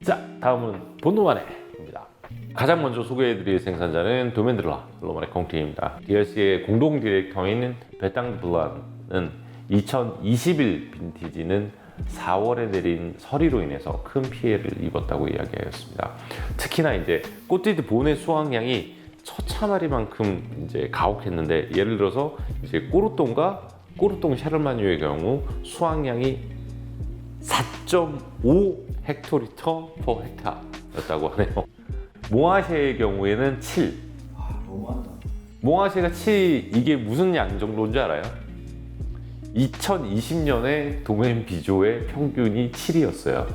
자, 다음은 본노만에입니다. 가장 먼저 소개해드릴 생산자는 도멘드라 로마네 콩티입니다. DLC의 공동 디렉터인 베탕 블란은 2021 빈티지는 4월에 내린 서리로 인해서 큰 피해를 입었다고 이야기하였습니다. 특히나 이제 꽃띠드 본의 수확량이 처차마리만큼 이제 가혹했는데, 예를 들어서 이제 꼬르똥과 꼬르똥 샤르마뉴의 경우 수확량이 4.5 헥토리터 퍼 헥타였다고 하네요. 몽아쉐의 경우에는 7. 너무한다. 몽아쉐가 7, 이게 무슨 양 정도인 줄 알아요? 2020년에 도메인 비조의 평균이 7이었어요.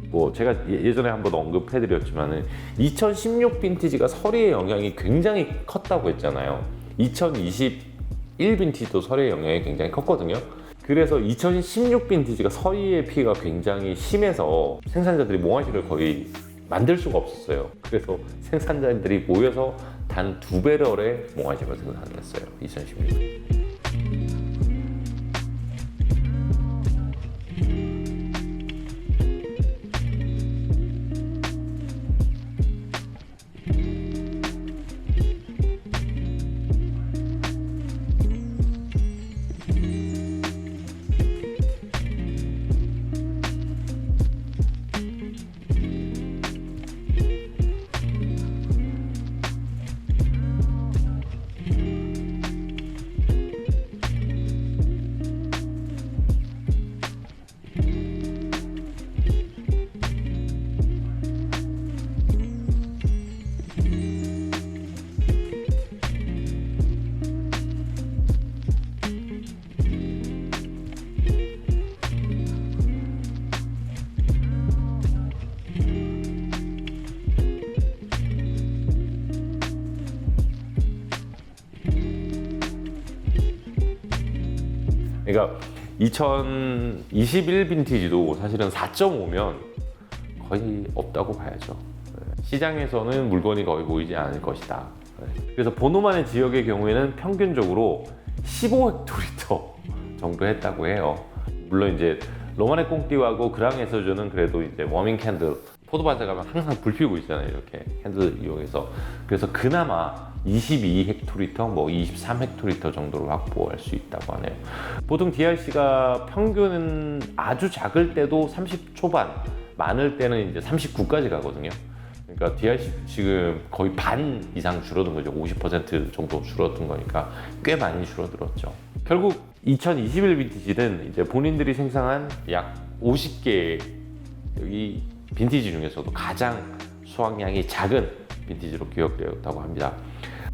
뭐 제가 예전에 한번 언급해드렸지만은 2016 빈티지가 서리의 영향이 굉장히 컸다고 했잖아요. 2021 빈티지도 서리의 영향이 굉장히 컸거든요. 그래서 2016 빈티지가 서리의 피해가 굉장히 심해서 생산자들이 몽아쉐를 거의 만들 수가 없었어요. 그래서 생산자들이 모여서 단 2배럴의 몽아쉐를 생산했어요. 2016. 그러니까 2021 빈티지도 사실은 4.5면 거의 없다고 봐야죠. 시장에서는 물건이 거의 보이지 않을 것이다. 그래서 보노만의 지역의 경우에는 평균적으로 15헥토리터 정도 했다고 해요. 물론 이제 로마네 꽁띠하고 그랑에서저는 그래도 이제 워밍 캔들, 포도밭에 가면 항상 불 피우고 있잖아요. 이렇게 캔들 이용해서. 그래서 그나마 22헥토리터, 뭐 23헥토리터 정도로 확보할 수 있다고 하네요. 보통 DRC가 평균은 아주 작을 때도 30 초반, 많을 때는 이제 39까지 가거든요. 그러니까 DRC 지금 거의 반 이상 줄어든 거죠. 50% 정도 줄어든 거니까 꽤 많이 줄어들었죠. 결국 2021 빈티지는 이제 본인들이 생산한 약 50개 여기 빈티지 중에서도 가장 수확량이 작은 빈티지로 기억되었다고 합니다.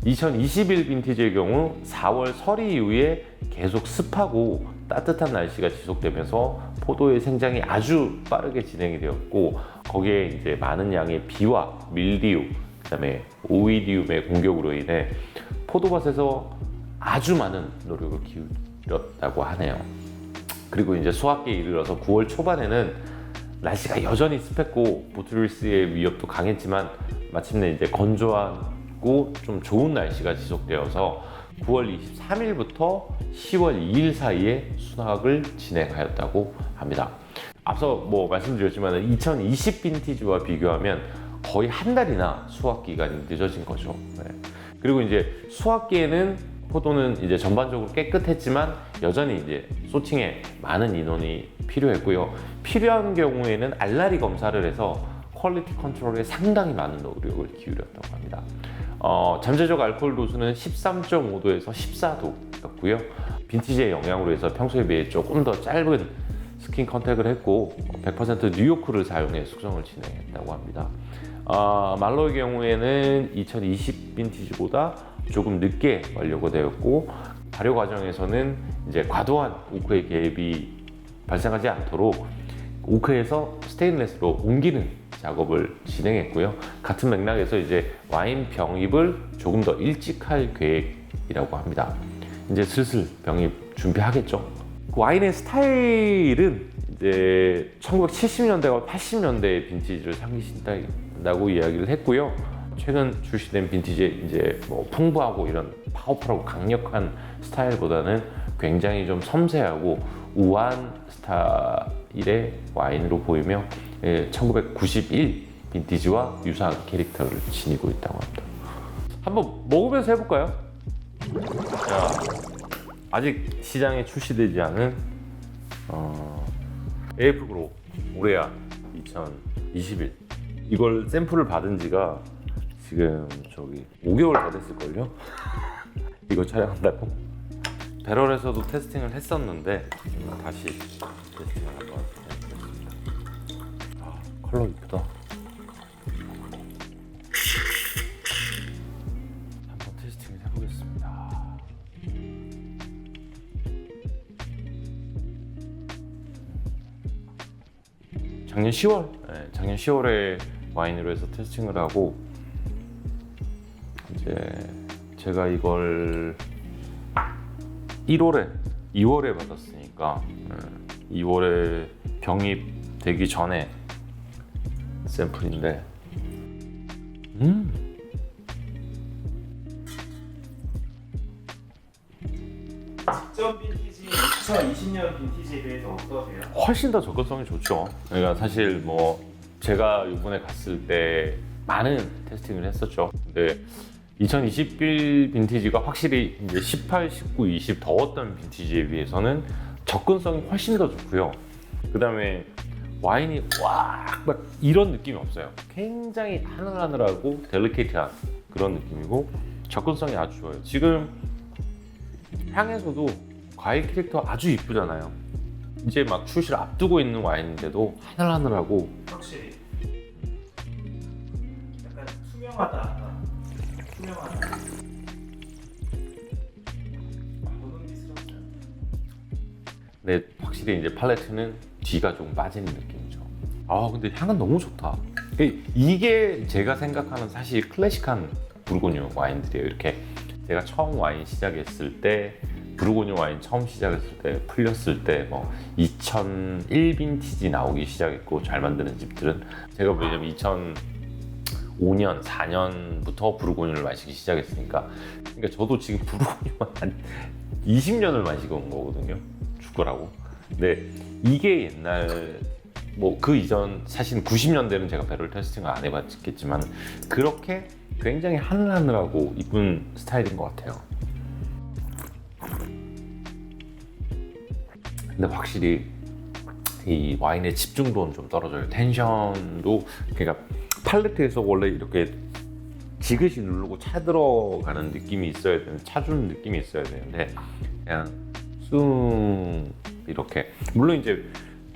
2021 빈티지의 경우 4월 서리 이후에 계속 습하고 따뜻한 날씨가 지속되면서 포도의 생장이 아주 빠르게 진행이 되었고, 거기에 이제 많은 양의 비와 밀디우, 그다음에 오이디움의 공격으로 인해 포도밭에서 아주 많은 노력을 기울였다고 하네요. 그리고 이제 수확기에 이르러서 9월 초반에는 날씨가 여전히 습했고 보트리스의 위협도 강했지만 마침내 이제 건조하고 좀 좋은 날씨가 지속되어서 9월 23일부터 10월 2일 사이에 수확을 진행하였다고 합니다. 앞서 뭐 말씀드렸지만 2020 빈티지와 비교하면 거의 한 달이나 수확 기간이 늦어진 거죠. 네. 그리고 이제 수확기에는 포도는 이제 전반적으로 깨끗했지만 여전히 이제 소팅에 많은 인원이 필요했고요. 필요한 경우에는 알라리 검사를 해서 퀄리티 컨트롤에 상당히 많은 노력을 기울였다고 합니다. 잠재적 알코올 도수는 13.5도에서 14도였고요. 빈티지의 영향으로 해서 평소에 비해 조금 더 짧은 스킨 컨택을 했고 100% 뉴요크를 사용해 숙성을 진행했다고 합니다. 말로의 경우에는 2020 빈티지보다 조금 늦게 완료가 되었고, 발효 과정에서는 이제 과도한 오크의 개입이 발생하지 않도록 오크에서 스테인레스로 옮기는 작업을 진행했고요. 같은 맥락에서 이제 와인 병입을 조금 더 일찍 할 계획이라고 합니다. 이제 슬슬 병입 준비하겠죠. 그 와인의 스타일은 이제 1970년대와 80년대 빈티지를 상기시킨다고 이야기를 했고요. 최근 출시된 빈티지의 이제 뭐 풍부하고 이런 파워풀하고 강력한 스타일보다는 굉장히 좀 섬세하고 우아한 스타일의 와인으로 보이며 1991 빈티지와 유사한 캐릭터를 지니고 있다고 합니다. 한번 먹으면서 해볼까요? 자, 아직 시장에 출시되지 않은 AF 그로 오레아 2021 이걸 샘플을 받은 지가 지금 5개월 다 됐을걸요? 이거 촬영한다고? 배럴에서도 테스팅을 했었는데 다시 테스팅을 한번 해보겠습니다. 아, 컬러 이쁘다. 한번 테스팅을 해보겠습니다. 작년 10월에 와인으로 해서 테스팅을 하고 이제 제가 이걸 2월에 받았으니까 2월에 병입되기 전에 샘플인데 직전 빈티지 2020년 빈티지에 대해서 어떠세요? 훨씬 더 접근성이 좋죠. 그러니까 사실 뭐 제가 이번에 갔을 때 많은 테스팅을 했었죠. 근데 2021 빈티지가 확실히 이제 18, 19, 20 더웠던 빈티지에 비해서는 접근성이 훨씬 더 좋고요. 그 다음에 와인이 막 이런 느낌이 없어요. 굉장히 하늘하늘하고 델리케이트한 그런 느낌이고 접근성이 아주 좋아요. 지금 향에서도 과일 캐릭터 아주 이쁘잖아요. 이제 막 출시를 앞두고 있는 와인인데도 하늘하늘하고 확실히 약간 투명하다. 고능미스럽죠. 근데 확실히 이제 팔레트는 뒤가 좀 빠지는 느낌이죠. 아 근데 향은 너무 좋다. 이게 제가 생각하는 사실 클래식한 부르고뉴 와인들이에요. 이렇게 제가 처음 와인 시작했을 때 부르고뉴 와인 처음 시작했을 때 풀렸을 때 뭐 2001 빈티지 나오기 시작했고 잘 만드는 집들은 제가 왜냐면 2005년, 4년부터 부르고뉴를 마시기 시작했으니까 그러니까 저도 지금 부르고뉴만 한 20년을 마시고 온 거거든요. 죽거라고. 근데 이게 옛날 뭐 그 이전 사실 90년대는 제가 배럴 테스팅을 안 해봤겠지만 그렇게 굉장히 하늘하늘하고 이쁜 스타일인 것 같아요. 근데 확실히 이 와인의 집중도는 좀 떨어져요. 텐션도 그러니까 팔레트에서 원래 이렇게 지그시 누르고 차 들어가는 느낌이 있어야 되는데 차 주는 느낌이 있어야 되는데 그냥 쑥 이렇게 물론 이제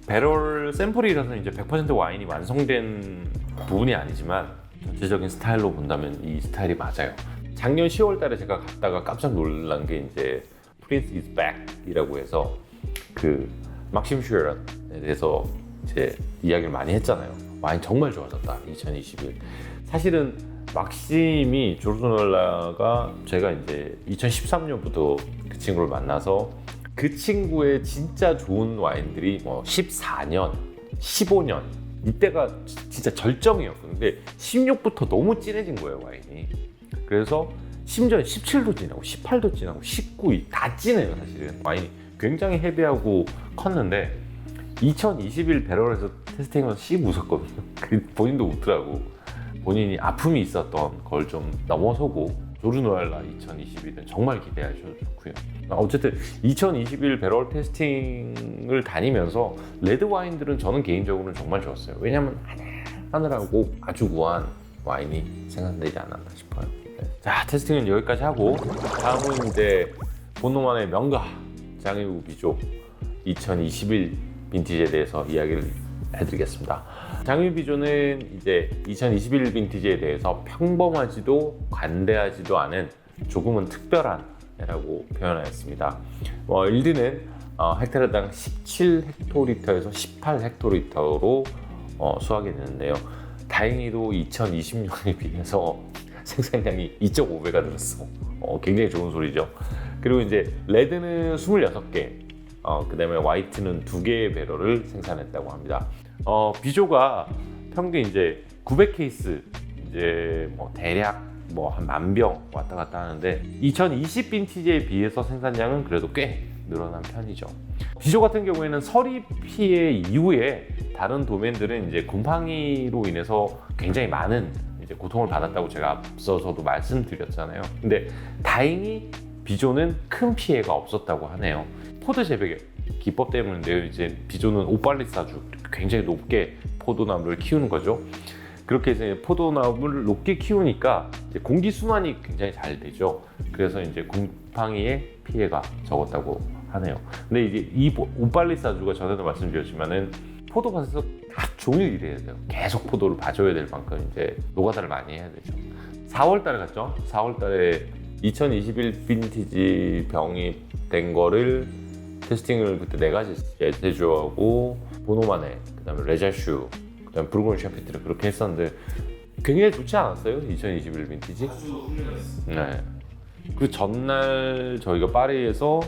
배럴 샘플이라서 이제 100% 와인이 완성된 부분이 아니지만 전체적인 스타일로 본다면 이 스타일이 맞아요. 작년 10월 달에 제가 갔다가 깜짝 놀란 게 이제 Prince is Back이라고 해서 그 막심 슈에런에 대해서 이제 이야기를 많이 했잖아요. 와인 정말 좋아졌다 2021. 사실은 막심이 조르노엘라가 제가 이제 2013년부터 그 친구를 만나서 그 친구의 진짜 좋은 와인들이 뭐 14년, 15년 이때가 진짜 절정이었거든요. 근데 16부터 너무 진해진 거예요 와인이. 그래서 심지어 17도 진하고 18도 진하고 19 다 진해요 사실은. 와인이 굉장히 헤비하고 컸는데 2021 배럴에서 테스팅하면서 씩 웃었거든요. 본인도 웃더라고. 본인이 아픔이 있었던 걸 좀 넘어서고 조르노엘라 2021은 정말 기대하셔도 좋고요. 어쨌든 2021 배럴 테스팅을 다니면서 레드 와인들은 저는 개인적으로는 정말 좋았어요. 왜냐하면 하늘하고 아주 우아한 와인이 생산되지 않았나 싶어요. 네. 자, 테스팅은 여기까지 하고 다음은 이제 본노만의 명가 장의우 비조 2021 빈티지에 대해서 이야기를 해드리겠습니다. 장의우 비조는 이제 2021 빈티지에 대해서 평범하지도 관대하지도 않은 조금은 특별한 애라고 표현하였습니다. 일리는 헥타르당 17헥토리터에서 18헥토리터로 수확했는데요. 다행히도 2020년에 비해서 생산량이 2.5배가 늘었어. 굉장히 좋은 소리죠. 그리고 이제 레드는 26개, 그 다음에 화이트는 2개의 배럴을 생산했다고 합니다. 비조가 평균 이제 900케이스, 이제 뭐 대략 뭐 한 10,000병 왔다 갔다 하는데 2020 빈티지에 비해서 생산량은 그래도 꽤 늘어난 편이죠. 비조 같은 경우에는 서리 피해 이후에 다른 도면들은 이제 곰팡이로 인해서 굉장히 많은 이제 고통을 받았다고 제가 앞서서도 말씀드렸잖아요. 근데 다행히 비조는 큰 피해가 없었다고 하네요. 포도 재배 기법 때문인데요. 이제 비조는 오팔리사주 굉장히 높게 포도나무를 키우는 거죠. 그렇게 이제 포도나무를 높게 키우니까 이제 공기 순환이 굉장히 잘 되죠. 그래서 이제 곰팡이의 피해가 적었다고 하네요. 근데 이제 이 오팔리사주가 전에도 말씀드렸지만은 포도밭에서 하루 종일 일해야 돼요. 계속 포도를 봐줘야 될 만큼 이제 노가다를 많이 해야 되죠. 4월달에 갔죠. 4월달에 2021 빈티지 병입된 거를 테스팅을 그때 4가지 제주하고 보노마네, 그다음에 레자슈, 그다음에 부르고뉴 샤피트를 그렇게 했었는데 굉장히 좋지 않았어요? 2021 빈티지? 아주 훌륭했어. 네. 그 전날 저희가 파리에서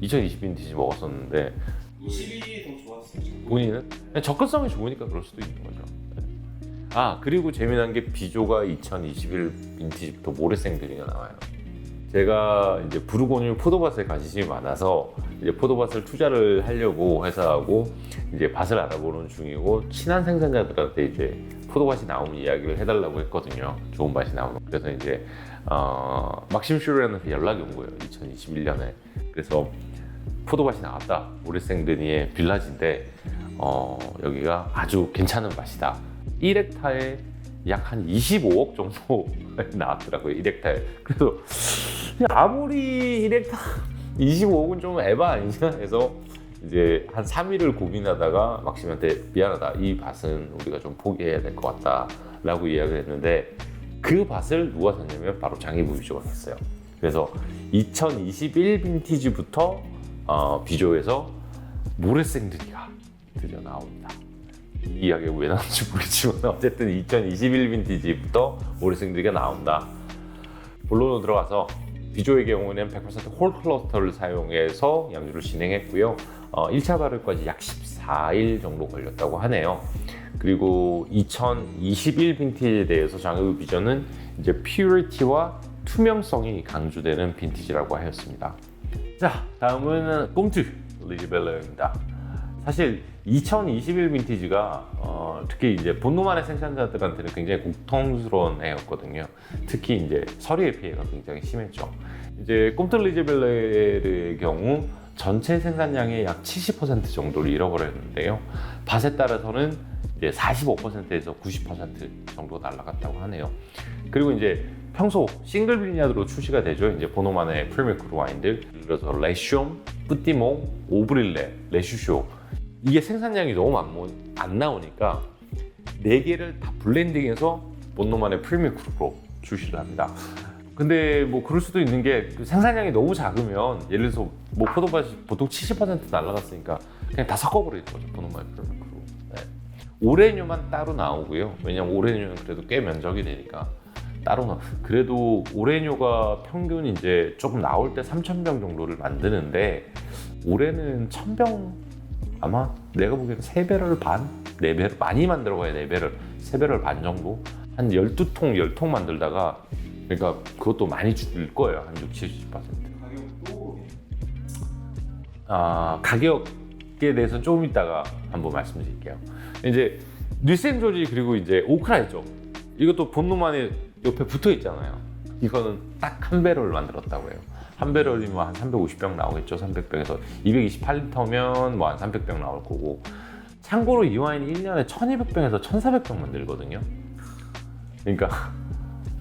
2020 빈티지 먹었었는데 21이 더 좋았어요. 본인은 그냥 접근성이 좋으니까 그럴 수도 있는 거죠. 네. 아 그리고 재미난 게 비조가 2021 빈티지부터 모래생들이가 나와요. 제가 이제 부르고뉴 포도밭에 관심이 많아서 이제 포도밭을 투자를 하려고 회사하고 이제 밭을 알아보는 중이고 친한 생산자들한테 이제 포도밭이 나오면 이야기를 해달라고 했거든요. 좋은 밭이 나오면. 그래서 이제 막심 슈르한테 연락이 온 거예요. 2021년에. 그래서 포도밭이 나왔다. 모리생드니의 빌라지인데 여기가 아주 괜찮은 밭이다. 1헥타에 약 한 25억 정도 나왔더라고요. 1헥타에. 그래서 아무리 1헥타 25억은 좀 에바 아니냐 해서 이제 한 3일을 고민하다가 막심한테 미안하다. 이 밭은 우리가 좀 포기해야 될 것 같다 라고 이야기를 했는데 그 밭을 누가 샀냐면 바로 장희부 비조가 샀어요. 그래서 2021 빈티지부터 비조에서 모래생들이가 드디어 나옵니다. 이 이야기가 왜 나왔는지 모르겠지만 어쨌든 2021 빈티지부터 모래생들이가 나온다. 본론으로 들어가서 비조의 경우는 100% 홀 클러스터를 사용해서 양주를 진행했고요. 1차 발효까지 약 14일 정도 걸렸다고 하네요. 그리고 2021 빈티지에 대해서 장의부 비조는 이제 퓨리티와 투명성이 강조되는 빈티지라고 하였습니다. 자, 다음은 꼼트 리즈벨러입니다. 사실 2021 빈티지가 특히 이제 본노만의 생산자들한테는 굉장히 고통스러운 해였거든요. 특히 이제 서리의 피해가 굉장히 심했죠. 이제 꼼트 리즈벨러의 경우 전체 생산량의 약 70% 정도를 잃어버렸는데요. 밭에 따라서는 이제 45%에서 90% 정도 날아갔다고 하네요. 그리고 이제 평소 싱글 비냐드로 출시가 되죠. 이제 보노만의 프리미크루 와인들, 그래서 레숑, 뿌띠몽, 오브릴레, 레슈쇼 이게 생산량이 너무 안 나오니까 4개를 다 블렌딩해서 본노만의 프리미크루로 출시를 합니다. 근데 뭐 그럴 수도 있는 게 생산량이 너무 작으면 예를 들어서 뭐 포도밭이 보통 70% 날아갔으니까 그냥 다 섞어버리는 거죠. 본노만의 프리미크루. 네. 오레뉴만 따로 나오고요. 왜냐면 오레뉴는 그래도 꽤 면적이 되니까 따로 그래도 오레뉴가 평균 이제 조금 나올 때 3,000병 정도를 만드는데 올해는 1,000병 아마 내가 보기에는 3배럴 반? 4배럴 많이 만들어가야 4배럴 3배럴 반 정도? 한 12통, 10통 만들다가 그러니까 그것도 많이 줄 거예요. 한 60, 70%. 가격도 가격에 대해서는 조금 이따가 한번 말씀드릴게요. 이제 뉴센조지 그리고 이제 오크라 있죠. 이것도 본노만의 옆에 붙어 있잖아요. 이거는 딱 한 배럴 만들었다고 해요. 한 배럴이면 한 350병 나오겠죠. 300병에서 228리터면 뭐 한 300병 나올 거고. 참고로 이 와인이 1년에 1200병에서 1400병 만들거든요. 그러니까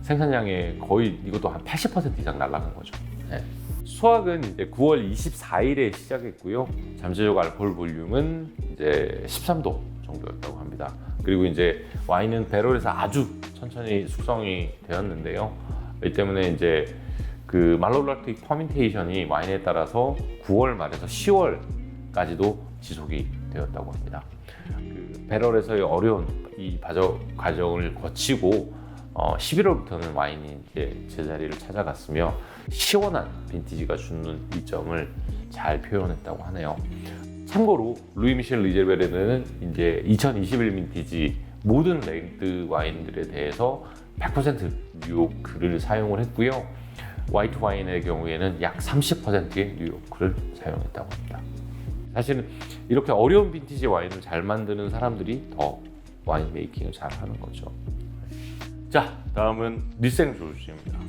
생산량의 거의 이것도 한 80% 이상 날아간 거죠. 네. 수확은 이제 9월 24일에 시작했고요. 잠재적 알코올 볼륨은 이제 13도 정도였다고 합니다. 그리고 이제 와인은 배럴에서 아주 천천히 숙성이 되었는데요. 이 때문에 이제 그 말로라틱 퍼멘테이션이 와인에 따라서 9월 말에서 10월까지도 지속이 되었다고 합니다. 그 배럴에서의 어려운 이 과정을 거치고 11월부터는 와인이 이제 제자리를 찾아갔으며 시원한 빈티지가 주는 이점을 잘 표현했다고 하네요. 참고로 루이 미셸 리제베르는 이제 2021 빈티지 모든 레드 와인들에 대해서 100% 뉴욕 글을 사용을 했고요. 화이트 와인의 경우에는 약 30%의 뉴요크를 사용했다고 합니다. 사실은 이렇게 어려운 빈티지 와인을 잘 만드는 사람들이 더 와인 메이킹을 잘 하는 거죠. 자, 다음은 리생 조르주입니다.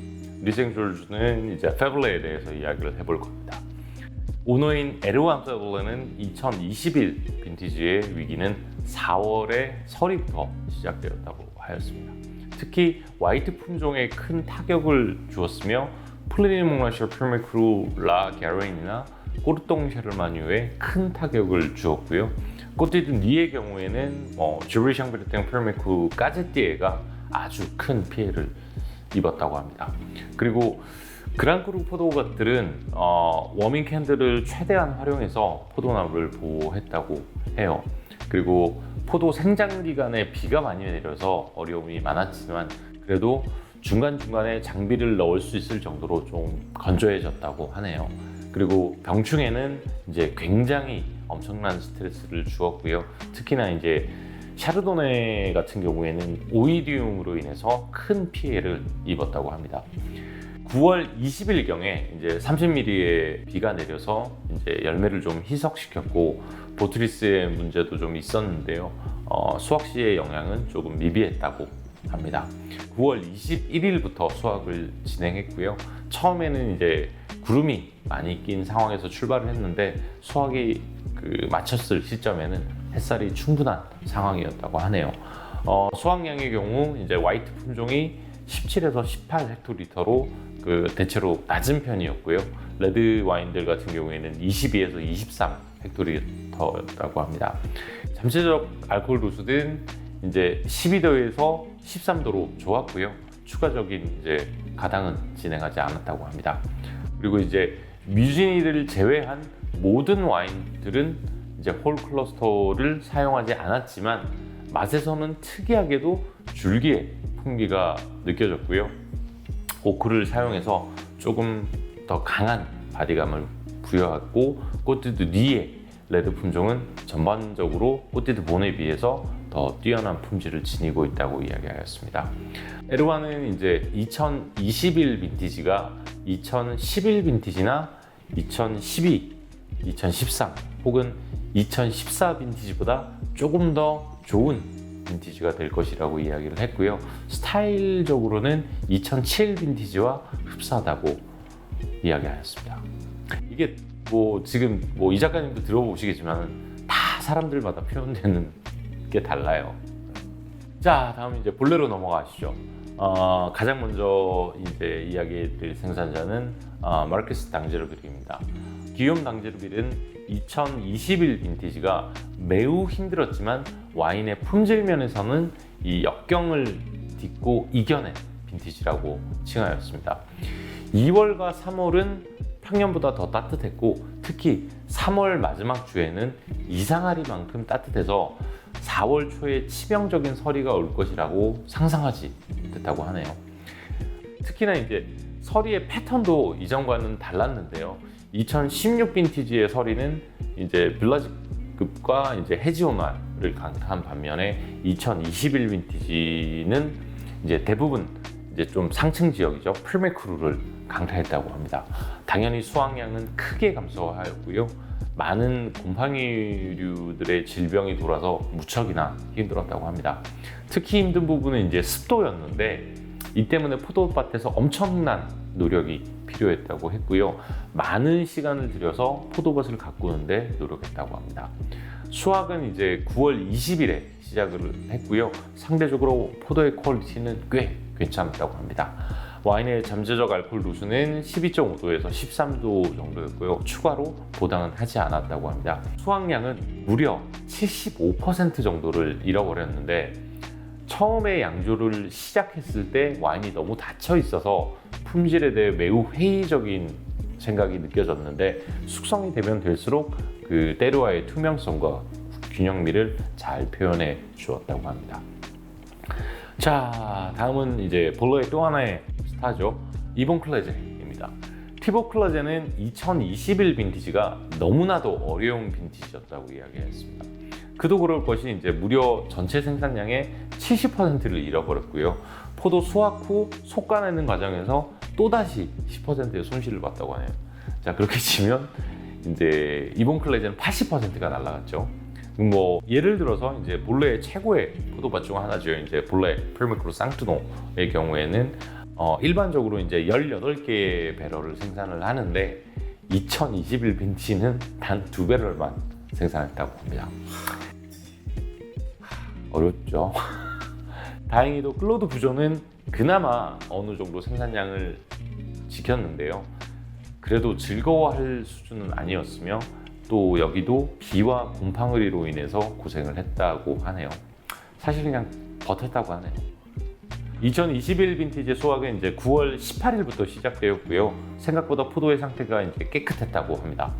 리생 조르주는 이제 페블레에 대해서 이야기를 해볼 겁니다. 오너인 에르완 페블레는 2021 빈티지의 위기는 4월의 서리부터 시작되었다고 하였습니다. 특히 화이트 품종에 큰 타격을 주었으며 플리니 몽라셜 프메크루 라 게레인이나 꼬르똥 샤르마뉴에 큰 타격을 주었고요. 꼬티드 니의 경우에는 주리 샹브르땡 프메크 까제띠에가 아주 큰 피해를 입었다고 합니다. 그리고 그랑크루 포도밭들은 워밍 캔들을 최대한 활용해서 포도나무를 보호했다고 해요. 그리고 포도 생장 기간에 비가 많이 내려서 어려움이 많았지만 그래도 중간중간에 장비를 넣을 수 있을 정도로 좀 건조해졌다고 하네요. 그리고 병충해는 이제 굉장히 엄청난 스트레스를 주었고요. 특히나 이제 샤르도네 같은 경우에는 오이디움으로 인해서 큰 피해를 입었다고 합니다. 9월 20일경에 이제 30mm의 비가 내려서 이제 열매를 좀 희석시켰고 보트리스의 문제도 좀 있었는데요. 수확시의 영향은 조금 미비했다고 합니다. 9월 21일부터 수확을 진행했고요. 처음에는 이제 구름이 많이 낀 상황에서 출발을 했는데 수확이 마쳤을 시점에는 햇살이 충분한 상황이었다고 하네요. 수확량의 경우 이제 화이트 품종이 17에서 18 헥토리터로 대체로 낮은 편이었고요. 레드 와인들 같은 경우에는 22에서 23 헥토리터였다고 합니다. 잠재적 알코올 도수는 이제 12도에서 13도로 좋았고요. 추가적인 이제 가당은 진행하지 않았다고 합니다. 그리고 이제 뮤지니를 제외한 모든 와인들은 이제 홀 클러스터를 사용하지 않았지만 맛에서는 특이하게도 줄기의 풍미가 느껴졌고요. 오크를 사용해서 조금 더 강한 바디감을 부여했고 꼬티드 니의 레드 품종은 전반적으로 꼬티드 본에 비해서 더 뛰어난 품질을 지니고 있다고 이야기하였습니다. 에르완은 이제 2021 빈티지가 2011 빈티지나 2012, 2013 혹은 2014 빈티지보다 조금 더 좋은 빈티지가 될 것이라고 이야기를 했고요. 스타일적으로는 2007 빈티지와 흡사하다고 이야기하였습니다. 이게 지금 이 작가님도 들어보시겠지만 다 사람들마다 표현되는 게 달라요. 자, 다음 이제 본래로 넘어가시죠. 가장 먼저 이제 이야기해드릴 생산자는 마르케스 당제르빌입니다. 기욤 당제르빌은 2021 빈티지가 매우 힘들었지만 와인의 품질 면에서는 이 역경을 딛고 이겨낸 빈티지라고 칭하였습니다. 2월과 3월은 평년보다 더 따뜻했고 특히 3월 마지막 주에는 이상하리만큼 따뜻해서 4월 초에 치명적인 서리가 올 것이라고 상상하지 못했다고 하네요. 특히나 이제 서리의 패턴도 이전과는 달랐는데요. 2016 빈티지의 서리는 이제 빌라지급과 이제 해지오나를 강타한 반면에 2021 빈티지는 이제 대부분 이제 좀 상층 지역이죠. 풀메크루를 강타했다고 합니다. 당연히 수확량은 크게 감소하였고요. 많은 곰팡이류들의 질병이 돌아서 무척이나 힘들었다고 합니다. 특히 힘든 부분은 이제 습도였는데 이 때문에 포도밭에서 엄청난 노력이 필요했다고 했고요. 많은 시간을 들여서 포도밭을 가꾸는데 노력했다고 합니다. 수확은 이제 9월 20일에 시작을 했고요. 상대적으로 포도의 퀄리티는 꽤 괜찮았다고 합니다. 와인의 잠재적 알코올 도수는 12.5도에서 13도 정도였고요. 추가로 보당은 하지 않았다고 합니다. 수확량은 무려 75% 정도를 잃어버렸는데 처음에 양조를 시작했을 때 와인이 너무 닫혀 있어서 품질에 대해 매우 회의적인 생각이 느껴졌는데 숙성이 되면 될수록 그 때르와의 투명성과 균형미를 잘 표현해 주었다고 합니다. 자, 다음은 이제 볼러의 또 하나의 스타죠. 이본 클레제입니다. 티보 클레제는 2021 빈티지가 너무나도 어려운 빈티지였다고 이야기했습니다. 그도 그럴 것이 이제 무려 전체 생산량의 70%를 잃어버렸고요. 포도 수확 후 솎아내는 과정에서 또다시 10%의 손실을 봤다고 하네요. 자, 그렇게 치면 이제 이번 클레제는 80%가 날라갔죠. 뭐 예를 들어서 이제 본래의 최고의 포도밭 중 하나죠. 이제 본래 페르메크로 쌍투노의 경우에는 일반적으로 이제 18개의 배럴을 생산을 하는데 2021 빈티지는 단 2배럴만 생산했다고 합니다. 어렵죠. 다행히도 클로드 부조는 그나마 어느 정도 생산량을 지켰는데요. 그래도 즐거워할 수준은 아니었으며 또 여기도 비와 곰팡이로 인해서 고생을 했다고 하네요. 사실 그냥 버텼다고 하네요. 2021 빈티지 수확은 이제 9월 18일부터 시작되었고요. 생각보다 포도의 상태가 이제 깨끗했다고 합니다.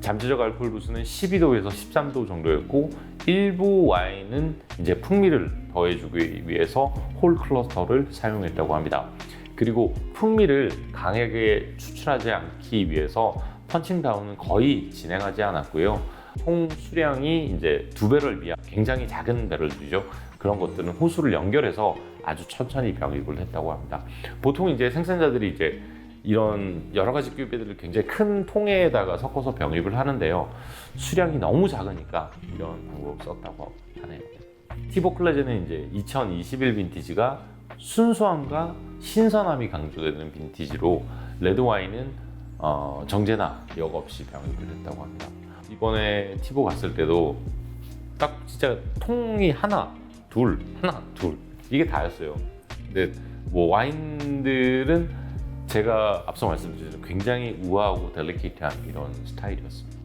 잠재적 알코올 도수는 12도에서 13도 정도였고 일부 와인은 이제 풍미를 더해주기 위해서 홀 클러스터를 사용했다고 합니다. 그리고 풍미를 강하게 추출하지 않기 위해서 펀칭 다운은 거의 진행하지 않았고요. 총 수량이 이제 2배럴 미만, 굉장히 작은 배럴들이죠. 그런 것들은 호수를 연결해서 아주 천천히 병입을 했다고 합니다. 보통 이제 생산자들이 이제 이런 여러 가지 큐베들을 굉장히 큰 통에다가 섞어서 병입을 하는데요. 수량이 너무 작으니까 이런 방법을 썼다고 하네요. 티보 클레제는 이제 2021 빈티지가 순수함과 신선함이 강조되는 빈티지로 레드 와인은 정제나 역 없이 병입을 했다고 합니다. 이번에 티보 갔을 때도 딱 진짜 통이 하나, 둘 이게 다였어요. 근데 뭐 와인들은 제가 앞서 말씀드렸죠. 굉장히 우아하고 델리케이트한 이런 스타일이었습니다.